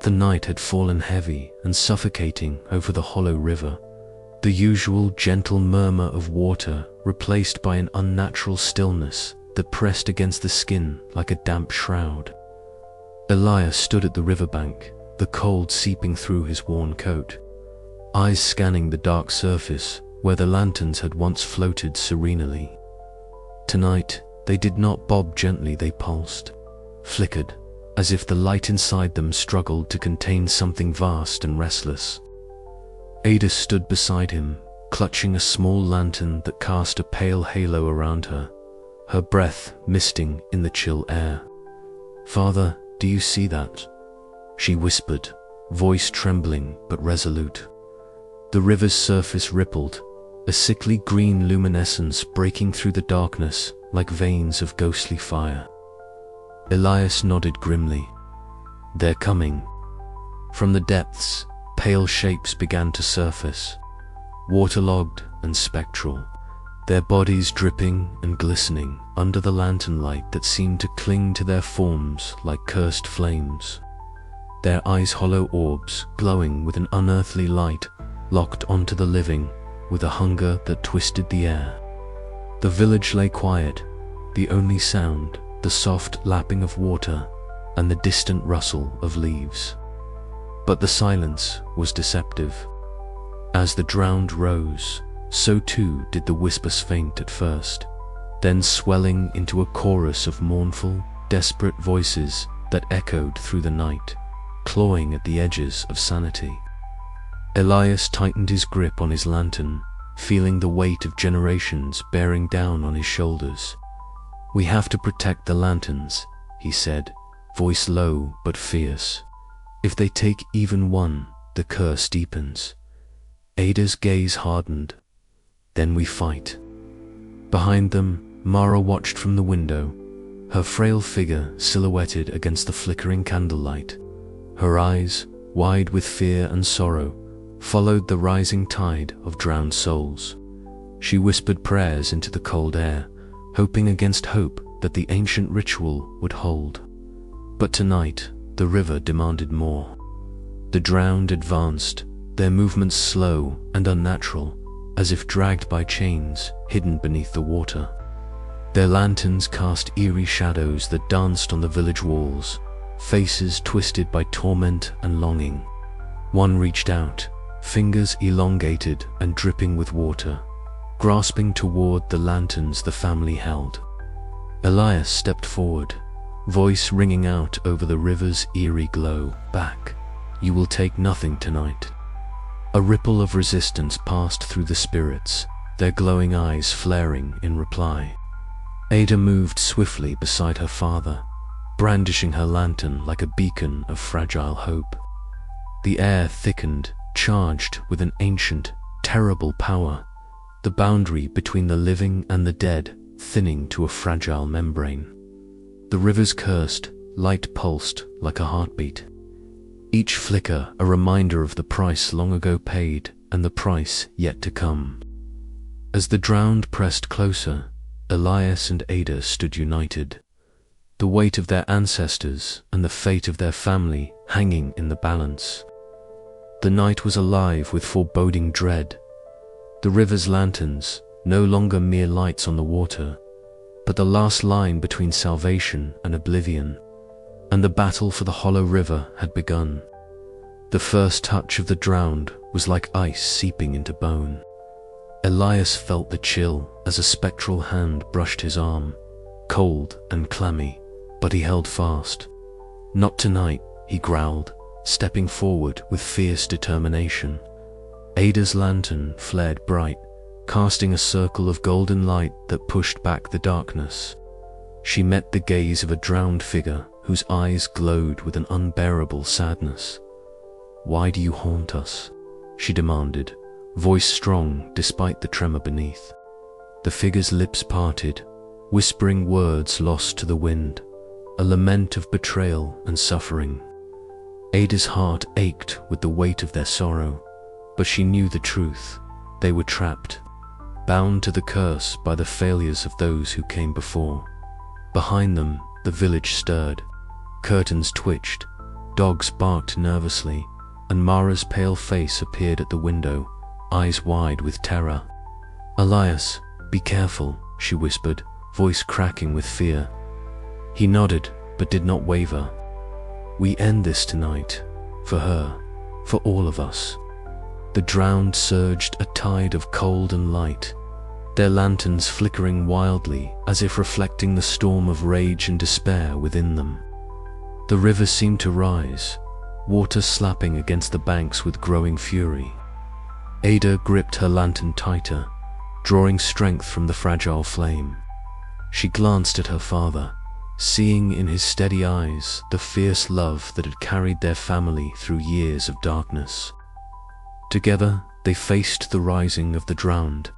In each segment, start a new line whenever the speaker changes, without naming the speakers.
The night had fallen heavy and suffocating over the hollow river, the usual gentle murmur of water replaced by an unnatural stillness that pressed against the skin like a damp shroud. Elias stood at the riverbank, the cold seeping through his worn coat, eyes scanning the dark surface where the lanterns had once floated serenely. Tonight, they did not bob gently, they pulsed, flickered, as if the light inside them struggled to contain something vast and restless. Ada stood beside him, clutching a small lantern that cast a pale halo around her, her breath misting in the chill air. "Father, do you see that?" she whispered, voice trembling but resolute. The river's surface rippled, a sickly green luminescence breaking through the darkness like veins of ghostly fire. Elias nodded grimly. "They're coming." From the depths, pale shapes began to surface, waterlogged and spectral, their bodies dripping and glistening under the lantern light that seemed to cling to their forms like cursed flames. Their eyes hollow orbs, glowing with an unearthly light, locked onto the living with a hunger that twisted the air. The village lay quiet, the only sound the soft lapping of water and the distant rustle of leaves. But the silence was deceptive. As the drowned rose, so too did the whispers faint at first, then swelling into a chorus of mournful, desperate voices that echoed through the night, clawing at the edges of sanity. Elias tightened his grip on his lantern, feeling the weight of generations bearing down on his shoulders. "We have to protect the lanterns," he said, voice low but fierce. "If they take even one, the curse deepens." Ada's gaze hardened. "Then we fight." Behind them, Mara watched from the window, her frail figure silhouetted against the flickering candlelight. Her eyes, wide with fear and sorrow, followed the rising tide of drowned souls. She whispered prayers into the cold air, hoping against hope that the ancient ritual would hold. But tonight, the river demanded more. The drowned advanced, their movements slow and unnatural, as if dragged by chains hidden beneath the water. Their lanterns cast eerie shadows that danced on the village walls, faces twisted by torment and longing. One reached out, fingers elongated and dripping with water, grasping toward the lanterns the family held. Elias stepped forward, voice ringing out over the river's eerie glow. "Back. You will take nothing tonight." A ripple of resistance passed through the spirits, their glowing eyes flaring in reply. Ada moved swiftly beside her father, brandishing her lantern like a beacon of fragile hope. The air thickened, charged with an ancient, terrible power, the boundary between the living and the dead thinning to a fragile membrane. The rivers cursed, light pulsed like a heartbeat. Each flicker a reminder of the price long ago paid and the price yet to come. As the drowned pressed closer, Elias and Ada stood united, the weight of their ancestors and the fate of their family hanging in the balance. The night was alive with foreboding dread. The river's lanterns, no longer mere lights on the water, but the last line between salvation and oblivion, and the battle for the hollow river had begun. The first touch of the drowned was like ice seeping into bone. Elias felt the chill as a spectral hand brushed his arm, cold and clammy, but he held fast. "Not tonight," he growled, stepping forward with fierce determination. Ada's lantern flared bright, casting a circle of golden light that pushed back the darkness. She met the gaze of a drowned figure whose eyes glowed with an unbearable sadness. "Why do you haunt us?" she demanded, voice strong despite the tremor beneath. The figure's lips parted, whispering words lost to the wind, a lament of betrayal and suffering. Ada's heart ached with the weight of their sorrow, but she knew the truth. They were trapped, bound to the curse by the failures of those who came before. Behind them, the village stirred. Curtains twitched, Dogs barked nervously, and Mara's pale face appeared at the window, eyes wide with terror. "Elias, be careful," she whispered, voice cracking with fear. He nodded, but did not waver. "We end this tonight. For her. For all of us." The drowned surged a tide of cold and light, their lanterns flickering wildly as if reflecting the storm of rage and despair within them. The river seemed to rise, water slapping against the banks with growing fury. Ada gripped her lantern tighter, drawing strength from the fragile flame. She glanced at her father, seeing in his steady eyes the fierce love that had carried their family through years of darkness. Together, they faced the rising of the drowned,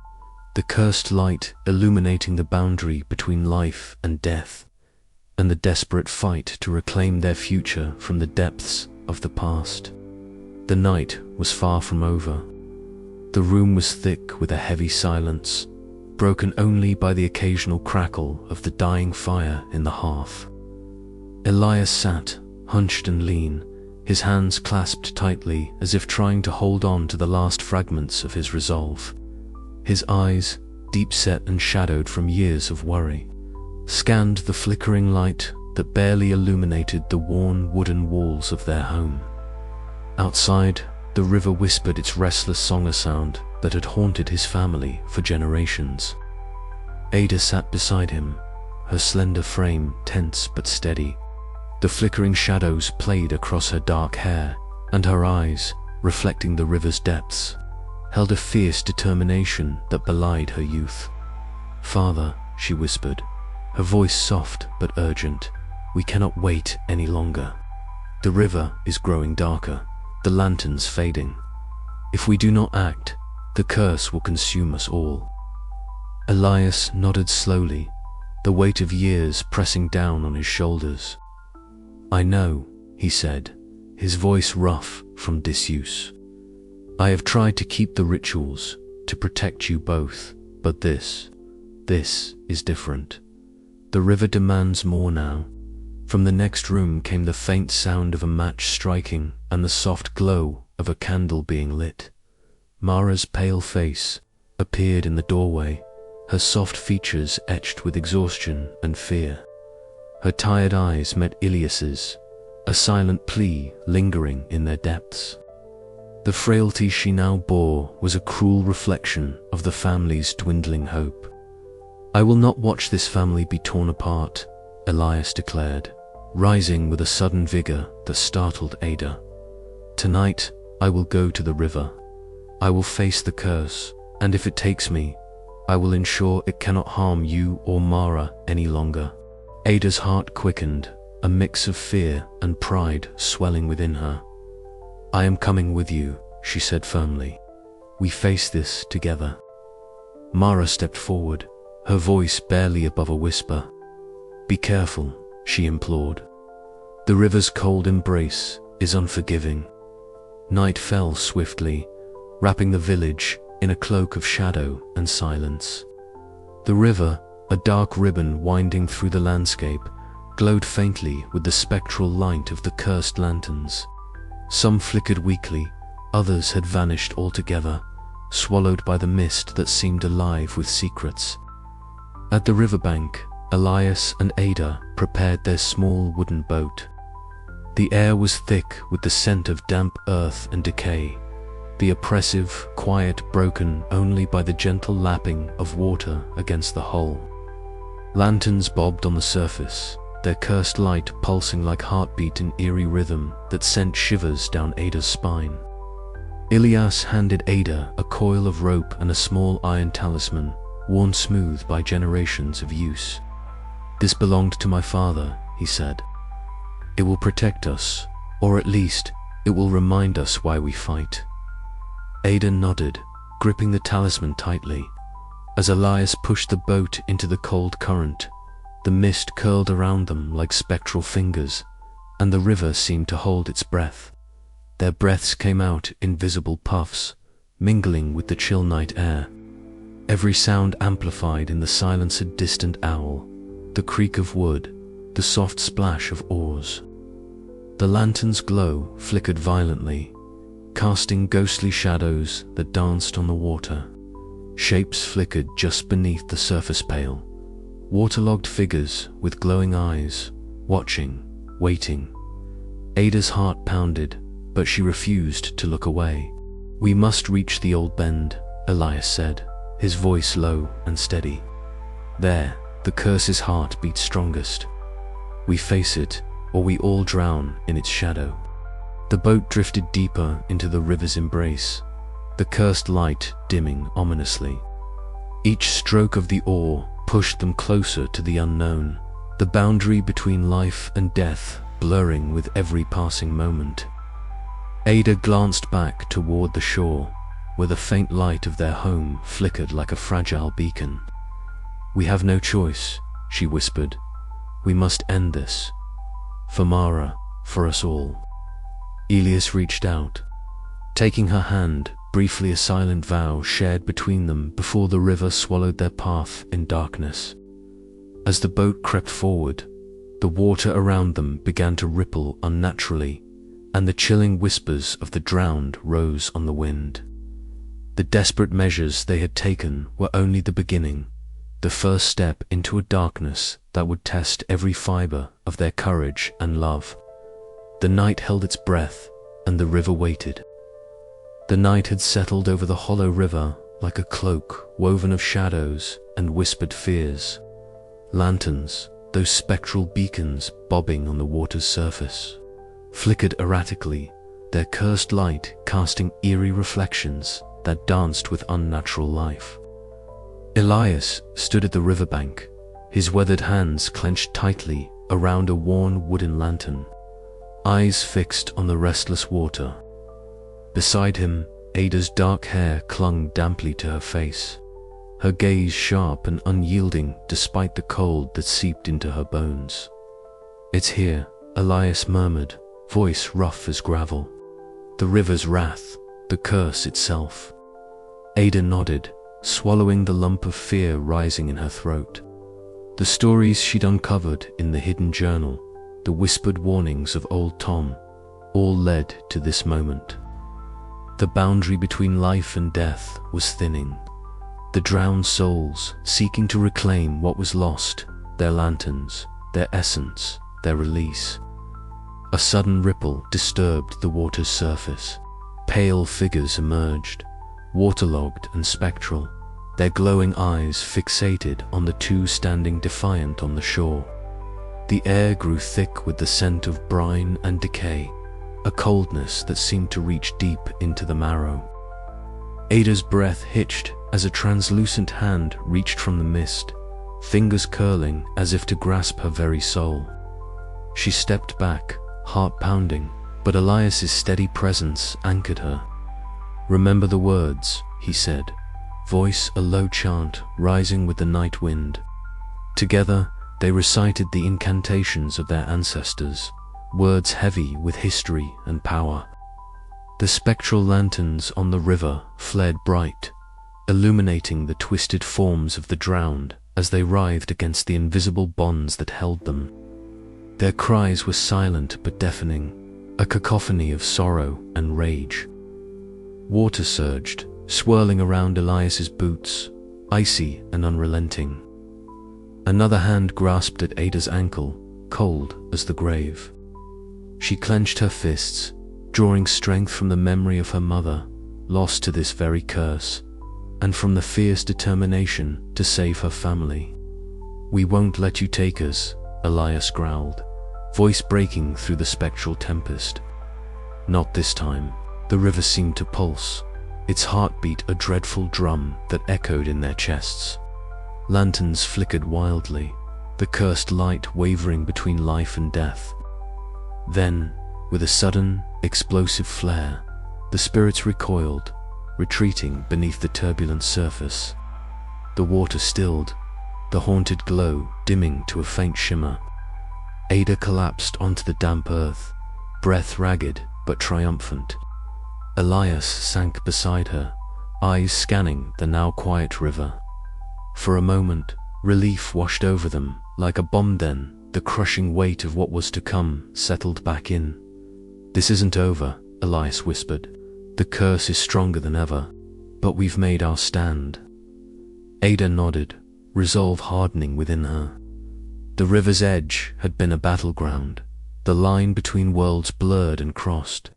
the cursed light illuminating the boundary between life and death, and the desperate fight to reclaim their future from the depths of the past. The night was far from over. The room was thick with a heavy silence, broken only by the occasional crackle of the dying fire in the hearth. Elias sat, hunched and lean, his hands clasped tightly as if trying to hold on to the last fragments of his resolve. His eyes, deep-set and shadowed from years of worry, scanned the flickering light that barely illuminated the worn wooden walls of their home. Outside, the river whispered its restless sound that had haunted his family for generations. Ada sat beside him, her slender frame tense but steady. The flickering shadows played across her dark hair, and her eyes, reflecting the river's depths, held a fierce determination that belied her youth. "Father," she whispered, her voice soft but urgent, "we cannot wait any longer. The river is growing darker, the lanterns fading. If we do not act, the curse will consume us all." Elias nodded slowly, the weight of years pressing down on his shoulders. "I know," he said, his voice rough from disuse. "I have tried to keep the rituals, to protect you both, but this is different. The river demands more now." From the next room came the faint sound of a match striking and the soft glow of a candle being lit. Mara's pale face appeared in the doorway, her soft features etched with exhaustion and fear. Her tired eyes met Elias's, a silent plea lingering in their depths. The frailty she now bore was a cruel reflection of the family's dwindling hope. "I will not watch this family be torn apart," Elias declared, rising with a sudden vigor that startled Ada. "Tonight, I will go to the river. I will face the curse, and if it takes me, I will ensure it cannot harm you or Mara any longer." Ada's heart quickened, a mix of fear and pride swelling within her. "I am coming with you," she said firmly. "We face this together." Mara stepped forward, her voice barely above a whisper. "Be careful," she implored. "The river's cold embrace is unforgiving." Night fell swiftly, wrapping the village in a cloak of shadow and silence. The river, a dark ribbon winding through the landscape, glowed faintly with the spectral light of the cursed lanterns. Some flickered weakly, others had vanished altogether, swallowed by the mist that seemed alive with secrets. At the riverbank, Elias and Ada prepared their small wooden boat. The air was thick with the scent of damp earth and decay, the oppressive quiet broken only by the gentle lapping of water against the hull. Lanterns bobbed on the surface, their cursed light pulsing like heartbeat in eerie rhythm that sent shivers down Ada's spine. Elias handed Ada a coil of rope and a small iron talisman, worn smooth by generations of use. "This belonged to my father," he said. "It will protect us, or at least, it will remind us why we fight." Ada nodded, gripping the talisman tightly. As Elias pushed the boat into the cold current, the mist curled around them like spectral fingers, and the river seemed to hold its breath. Their breaths came out in visible puffs, mingling with the chill night air. Every sound amplified in the silence a distant owl, the creak of wood, the soft splash of oars. The lantern's glow flickered violently, casting ghostly shadows that danced on the water. Shapes flickered just beneath the surface pale, waterlogged figures with glowing eyes, watching, waiting. Ada's heart pounded, but she refused to look away. "We must reach the old bend," Elias said, his voice low and steady. "There, the curse's heart beats strongest. We face it, or we all drown in its shadow." The boat drifted deeper into the river's embrace, the cursed light dimming ominously. Each stroke of the oar pushed them closer to the unknown, the boundary between life and death blurring with every passing moment. Ada glanced back toward the shore, where the faint light of their home flickered like a fragile beacon. "We have no choice," she whispered. "We must end this. For Mara, for us all." Elias reached out, taking her hand, briefly a silent vow shared between them before the river swallowed their path in darkness. As the boat crept forward, the water around them began to ripple unnaturally, and the chilling whispers of the drowned rose on the wind. The desperate measures they had taken were only the beginning, the first step into a darkness that would test every fiber of their courage and love. The night held its breath, and the river waited. The night had settled over the hollow river like a cloak woven of shadows and whispered fears. Lanterns, those spectral beacons bobbing on the water's surface, flickered erratically, their cursed light casting eerie reflections that danced with unnatural life. Elias stood at the riverbank, his weathered hands clenched tightly around a worn wooden lantern, eyes fixed on the restless water. Beside him, Ada's dark hair clung damply to her face, her gaze sharp and unyielding despite the cold that seeped into her bones. "It's here," Elias murmured, voice rough as gravel. "The river's wrath, the curse itself." Ada nodded, swallowing the lump of fear rising in her throat. The stories she'd uncovered in the hidden journal, the whispered warnings of old Tom, all led to this moment. The boundary between life and death was thinning. The drowned souls seeking to reclaim what was lost, their lanterns, their essence, their release. A sudden ripple disturbed the water's surface. Pale figures emerged, waterlogged and spectral, their glowing eyes fixated on the two standing defiant on the shore. The air grew thick with the scent of brine and decay, a coldness that seemed to reach deep into the marrow. Ada's breath hitched as a translucent hand reached from the mist, fingers curling as if to grasp her very soul. She stepped back, heart pounding, but Elias's steady presence anchored her. "Remember the words," he said, voice a low chant rising with the night wind. Together, they recited the incantations of their ancestors, words heavy with history and power. The spectral lanterns on the river flared bright, illuminating the twisted forms of the drowned as they writhed against the invisible bonds that held them. Their cries were silent but deafening, a cacophony of sorrow and rage. Water surged, swirling around Elias's boots, icy and unrelenting. Another hand grasped at Ada's ankle, cold as the grave. She clenched her fists, drawing strength from the memory of her mother, lost to this very curse, and from the fierce determination to save her family. "We won't let you take us," Elias growled, voice breaking through the spectral tempest. Not this time. The river seemed to pulse, its heartbeat a dreadful drum that echoed in their chests. Lanterns flickered wildly, the cursed light wavering between life and death. Then, with a sudden, explosive flare, the spirits recoiled, retreating beneath the turbulent surface. The water stilled, the haunted glow dimming to a faint shimmer. Ada collapsed onto the damp earth, breath ragged but triumphant. Elias sank beside her, eyes scanning the now quiet river. For a moment, relief washed over them like a bomb. Then the crushing weight of what was to come settled back in, "This isn't over," Elias whispered. "The curse is stronger than ever, but we've made our stand." Ada nodded, resolve hardening within her. The river's edge had been a battleground, the line between worlds blurred and crossed.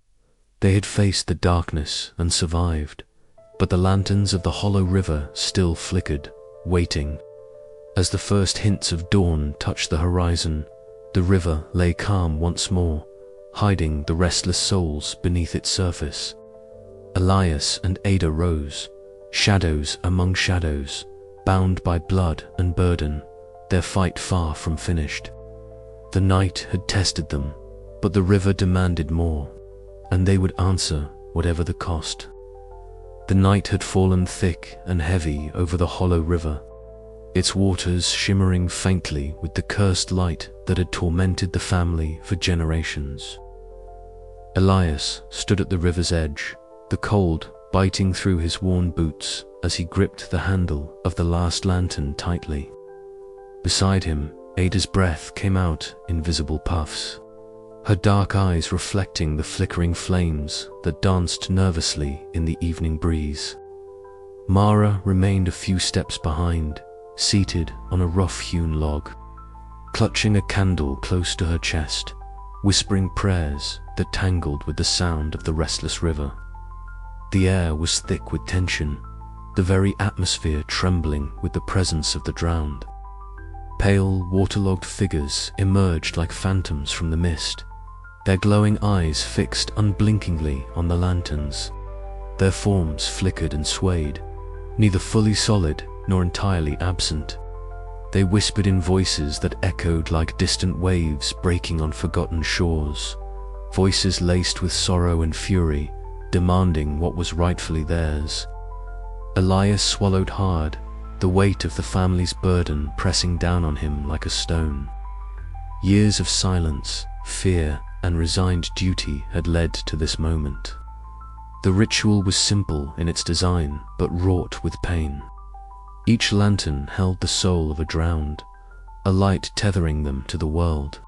They had faced the darkness and survived, but the lanterns of the hollow river still flickered, waiting. As the first hints of dawn touched the horizon, the river lay calm once more, hiding the restless souls beneath its surface. Elias and Ada rose, shadows among shadows, bound by blood and burden, their fight far from finished. The night had tested them, but the river demanded more, and they would answer whatever the cost. The night had fallen thick and heavy over the hollow river, its waters shimmering faintly with the cursed light that had tormented the family for generations. Elias stood at the river's edge, the cold biting through his worn boots as he gripped the handle of the last lantern tightly. Beside him, Ada's breath came out in visible puffs, her dark eyes reflecting the flickering flames that danced nervously in the evening breeze. Mara remained a few steps behind, seated on a rough-hewn log, clutching a candle close to her chest, whispering prayers that tangled with the sound of the restless river. The air was thick with tension, the very atmosphere trembling with the presence of the drowned. Pale, waterlogged figures emerged like phantoms from the mist, their glowing eyes fixed unblinkingly on the lanterns. Their forms flickered and swayed, neither fully solid nor entirely absent. They whispered in voices that echoed like distant waves breaking on forgotten shores, voices laced with sorrow and fury, demanding what was rightfully theirs. Elias swallowed hard, the weight of the family's burden pressing down on him like a stone. Years of silence, fear, and resigned duty had led to this moment. The ritual was simple in its design, but wrought with pain. Each lantern held the soul of a drowned, a light tethering them to the world.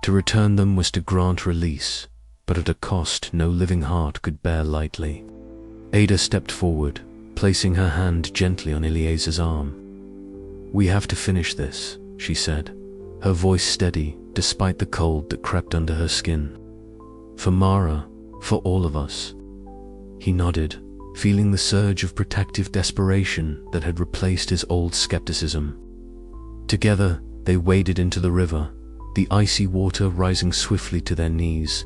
To return them was to grant release, but at a cost no living heart could bear lightly. Ada stepped forward, placing her hand gently on Elias's arm. "We have to finish this," she said, her voice steady despite the cold that crept under her skin. "For Mara, for all of us." He nodded, feeling the surge of protective desperation that had replaced his old skepticism. Together, they waded into the river, the icy water rising swiftly to their knees,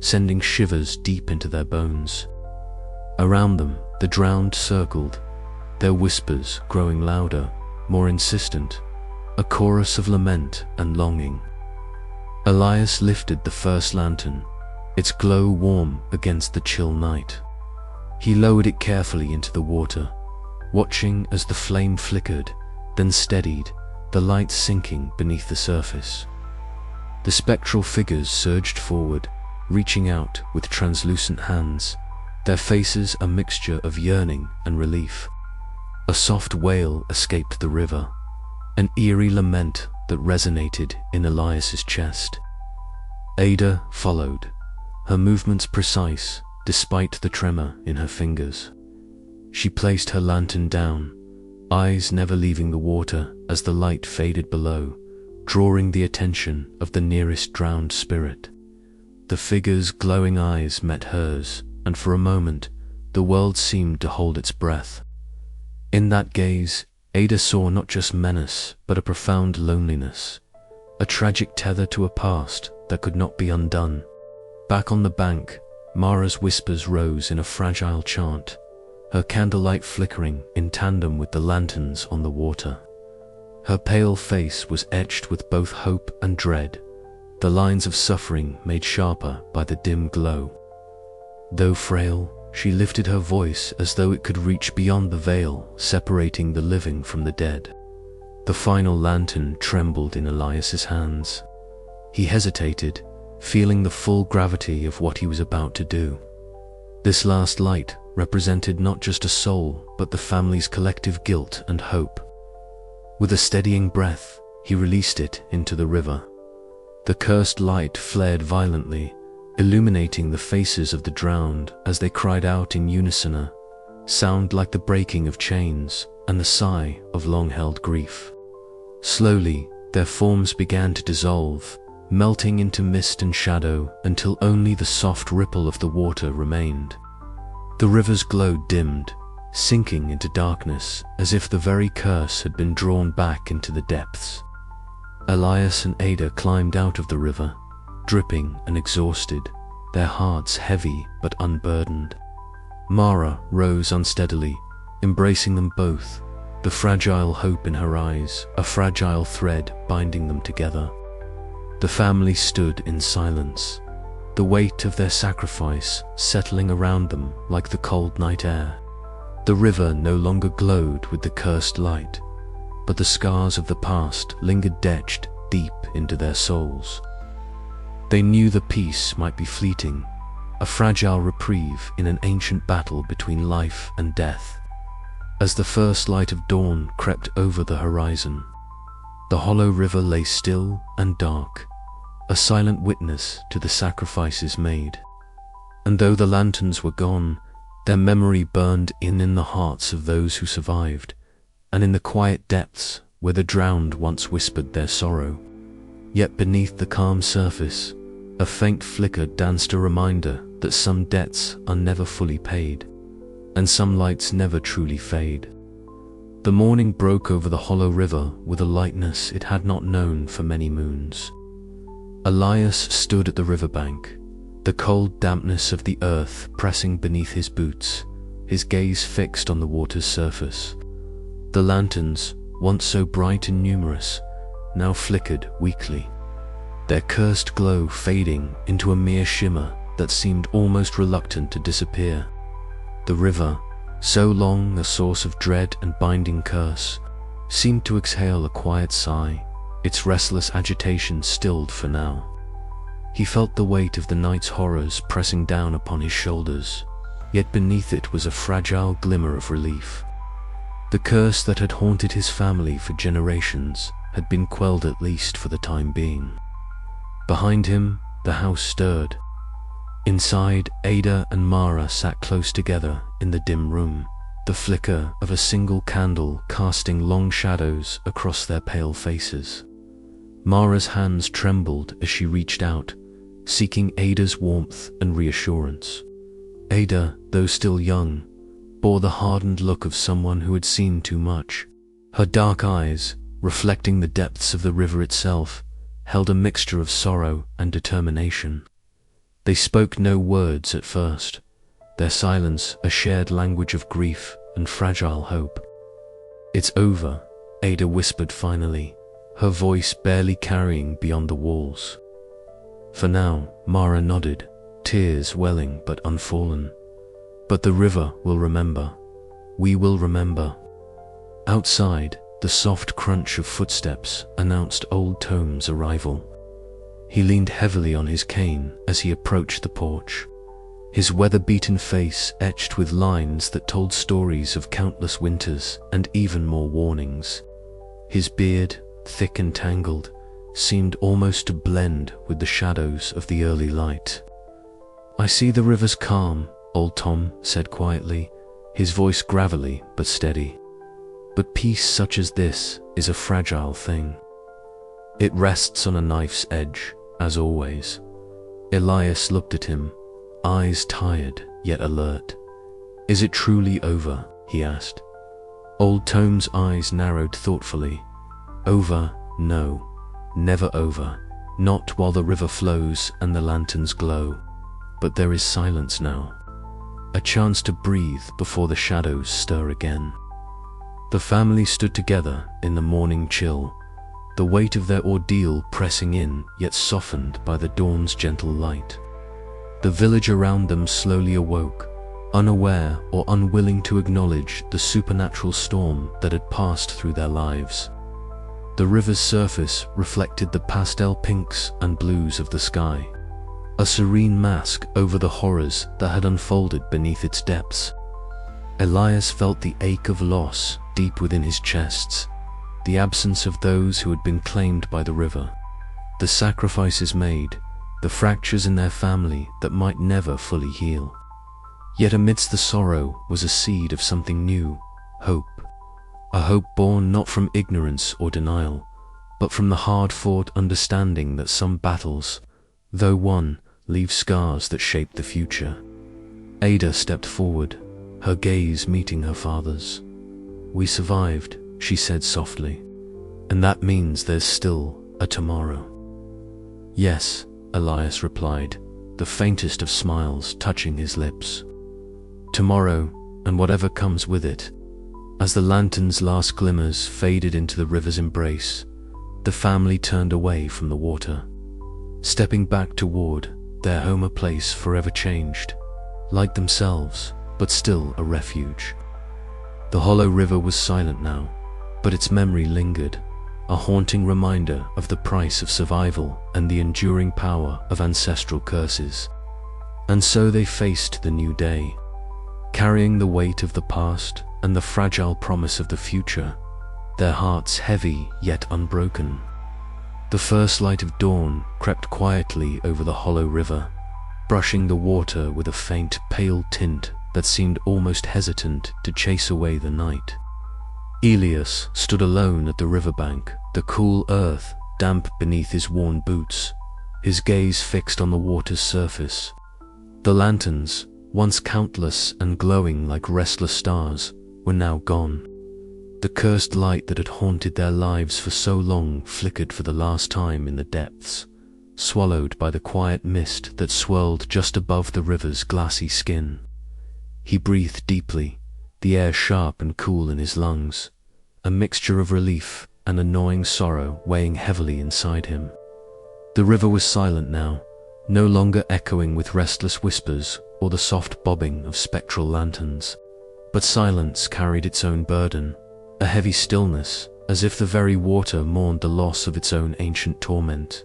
sending shivers deep into their bones. Around them, the drowned circled, their whispers growing louder, more insistent, a chorus of lament and longing. Elias lifted the first lantern, its glow warm against the chill night. He lowered it carefully into the water, watching as the flame flickered, then steadied, the light sinking beneath the surface. The spectral figures surged forward, reaching out with translucent hands, their faces a mixture of yearning and relief. A soft wail escaped the river, an eerie lament that resonated in Elias's chest. Ada followed, her movements precise despite the tremor in her fingers. She placed her lantern down, eyes never leaving the water as the light faded below, drawing the attention of the nearest drowned spirit. The figure's glowing eyes met hers, and for a moment, the world seemed to hold its breath. In that gaze, Ada saw not just menace, but a profound loneliness, a tragic tether to a past that could not be undone. Back on the bank, Mara's whispers rose in a fragile chant, her candlelight flickering in tandem with the lanterns on the water. Her pale face was etched with both hope and dread, the lines of suffering made sharper by the dim glow. Though frail, she lifted her voice as though it could reach beyond the veil separating the living from the dead. The final lantern trembled in Elias's hands. He hesitated, feeling the full gravity of what he was about to do. This last light represented not just a soul, but the family's collective guilt and hope. With a steadying breath, he released it into the river. The cursed light flared violently, illuminating the faces of the drowned as they cried out in unison, a sound like the breaking of chains and the sigh of long-held grief. Slowly, their forms began to dissolve, melting into mist and shadow until only the soft ripple of the water remained. The river's glow dimmed, sinking into darkness as if the very curse had been drawn back into the depths. Elias and Ada climbed out of the river, dripping and exhausted, their hearts heavy but unburdened. Mara rose unsteadily, embracing them both, the fragile hope in her eyes, a fragile thread binding them together. The family stood in silence, the weight of their sacrifice settling around them like the cold night air. The river no longer glowed with the cursed light, but the scars of the past lingered etched deep into their souls. They knew the peace might be fleeting, a fragile reprieve in an ancient battle between life and death. As the first light of dawn crept over the horizon, the hollow river lay still and dark, a silent witness to the sacrifices made. And though the lanterns were gone, their memory burned in the hearts of those who survived, and in the quiet depths where the drowned once whispered their sorrow. Yet beneath the calm surface, a faint flicker danced, a reminder that some debts are never fully paid, and some lights never truly fade. The morning broke over the hollow river with a lightness it had not known for many moons. Elias stood at the riverbank, the cold dampness of the earth pressing beneath his boots, his gaze fixed on the water's surface. The lanterns, once so bright and numerous, now flickered weakly, their cursed glow fading into a mere shimmer that seemed almost reluctant to disappear. The river, so long a source of dread and binding curse, seemed to exhale a quiet sigh, its restless agitation stilled for now. He felt the weight of the night's horrors pressing down upon his shoulders, yet beneath it was a fragile glimmer of relief. The curse that had haunted his family for generations had been quelled, at least for the time being. Behind him, the house stirred. Inside, Ada and Mara sat close together in the dim room, the flicker of a single candle casting long shadows across their pale faces. Mara's hands trembled as she reached out, seeking Ada's warmth and reassurance. Ada, though still young, bore the hardened look of someone who had seen too much. Her dark eyes, reflecting the depths of the river itself, held a mixture of sorrow and determination. They spoke no words at first, their silence a shared language of grief and fragile hope. "It's over," Ada whispered finally, her voice barely carrying beyond the walls. For now, Mara nodded, tears welling but unfallen. "But the river will remember. We will remember." Outside, the soft crunch of footsteps announced Old Tom's arrival. He leaned heavily on his cane as he approached the porch, his weather-beaten face etched with lines that told stories of countless winters and even more warnings. His beard, thick and tangled, seemed almost to blend with the shadows of the early light. "I see the river's calm," Old Tom said quietly, his voice gravelly but steady. "But peace such as this is a fragile thing. It rests on a knife's edge, as always." Elias looked at him, eyes tired yet alert. "Is it truly over?" he asked. Old Tom's eyes narrowed thoughtfully. "Over? No, never over. Not while the river flows and the lanterns glow. But there is silence now. A chance to breathe before the shadows stir again." The family stood together in the morning chill, the weight of their ordeal pressing in yet softened by the dawn's gentle light. The village around them slowly awoke, unaware or unwilling to acknowledge the supernatural storm that had passed through their lives. The river's surface reflected the pastel pinks and blues of the sky, a serene mask over the horrors that had unfolded beneath its depths. Elias felt the ache of loss deep within his chest, the absence of those who had been claimed by the river, the sacrifices made, the fractures in their family that might never fully heal. Yet amidst the sorrow was a seed of something new, hope. A hope born not from ignorance or denial, but from the hard-fought understanding that some battles, though won, leave scars that shape the future. Ada stepped forward, her gaze meeting her father's. "We survived," she said softly, "and that means there's still a tomorrow." "Yes," Elias replied, the faintest of smiles touching his lips. "Tomorrow, and whatever comes with it." As the lantern's last glimmers faded into the river's embrace, the family turned away from the water, stepping back toward their home, a place forever changed, like themselves, but still a refuge. The hollow river was silent now, but its memory lingered, a haunting reminder of the price of survival and the enduring power of ancestral curses. And so they faced the new day, carrying the weight of the past and the fragile promise of the future, their hearts heavy yet unbroken. The first light of dawn crept quietly over the hollow river, brushing the water with a faint, pale tint that seemed almost hesitant to chase away the night. Elias stood alone at the riverbank, the cool earth damp beneath his worn boots, his gaze fixed on the water's surface. The lanterns, once countless and glowing like restless stars, were now gone. The cursed light that had haunted their lives for so long flickered for the last time in the depths, swallowed by the quiet mist that swirled just above the river's glassy skin. He breathed deeply, the air sharp and cool in his lungs, a mixture of relief and a gnawing sorrow weighing heavily inside him. The river was silent now, no longer echoing with restless whispers or the soft bobbing of spectral lanterns. But silence carried its own burden, a heavy stillness, as if the very water mourned the loss of its own ancient torment.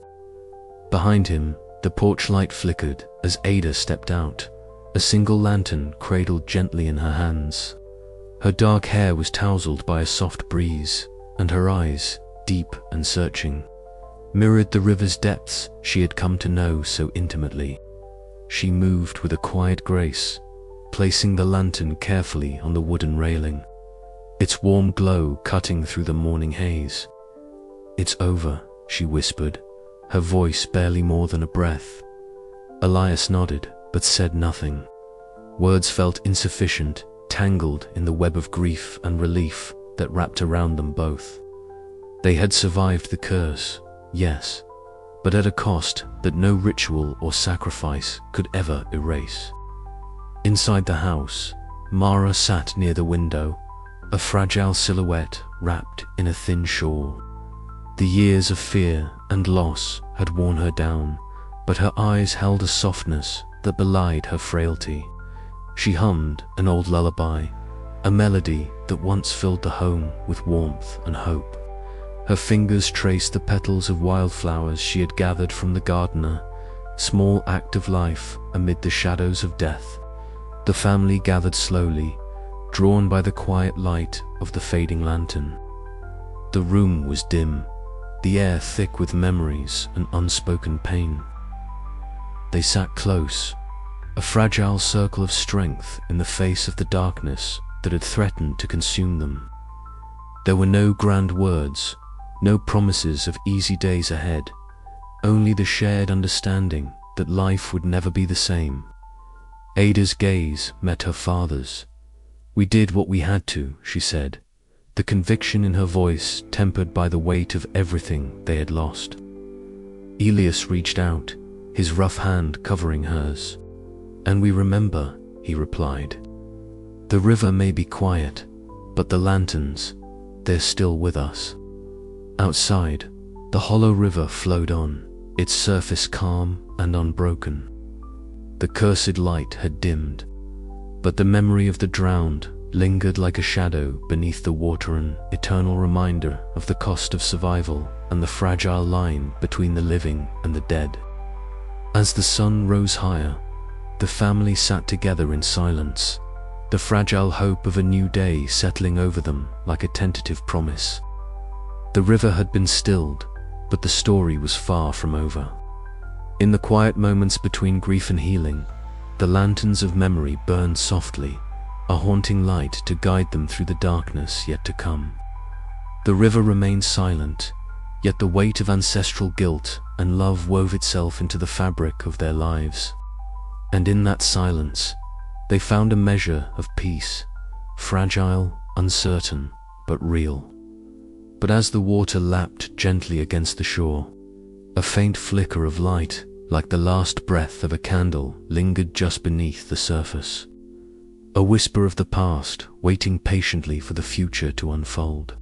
Behind him, the porch light flickered as Ada stepped out, a single lantern cradled gently in her hands. Her dark hair was tousled by a soft breeze, and her eyes, deep and searching, mirrored the river's depths she had come to know so intimately. She moved with a quiet grace, placing the lantern carefully on the wooden railing, its warm glow cutting through the morning haze. "It's over," she whispered, her voice barely more than a breath. Elias nodded, but said nothing. Words felt insufficient, tangled in the web of grief and relief that wrapped around them both. They had survived the curse, yes, but at a cost that no ritual or sacrifice could ever erase. Inside the house, Mara sat near the window, a fragile silhouette wrapped in a thin shawl. The years of fear and loss had worn her down, but her eyes held a softness that belied her frailty. She hummed an old lullaby, a melody that once filled the home with warmth and hope. Her fingers traced the petals of wildflowers she had gathered from the gardener, small act of life amid the shadows of death. The family gathered slowly, drawn by the quiet light of the fading lantern. The room was dim, the air thick with memories and unspoken pain. They sat close, a fragile circle of strength in the face of the darkness that had threatened to consume them. There were no grand words, no promises of easy days ahead, only the shared understanding that life would never be the same. Ada's gaze met her father's. "We did what we had to," she said, the conviction in her voice tempered by the weight of everything they had lost. Elias reached out, his rough hand covering hers. "And we remember," he replied. "The river may be quiet, but the lanterns, they're still with us." Outside, the hollow river flowed on, its surface calm and unbroken. The cursed light had dimmed, but the memory of the drowned lingered like a shadow beneath the water, an eternal reminder of the cost of survival and the fragile line between the living and the dead. As the sun rose higher, the family sat together in silence, the fragile hope of a new day settling over them like a tentative promise. The river had been stilled, but the story was far from over. In the quiet moments between grief and healing, the lanterns of memory burn softly, a haunting light to guide them through the darkness yet to come. The river remained silent, yet the weight of ancestral guilt and love wove itself into the fabric of their lives. And in that silence, they found a measure of peace, fragile, uncertain, but real. But as the water lapped gently against the shore, a faint flicker of light, like the last breath of a candle, lingered just beneath the surface. A whisper of the past, waiting patiently for the future to unfold.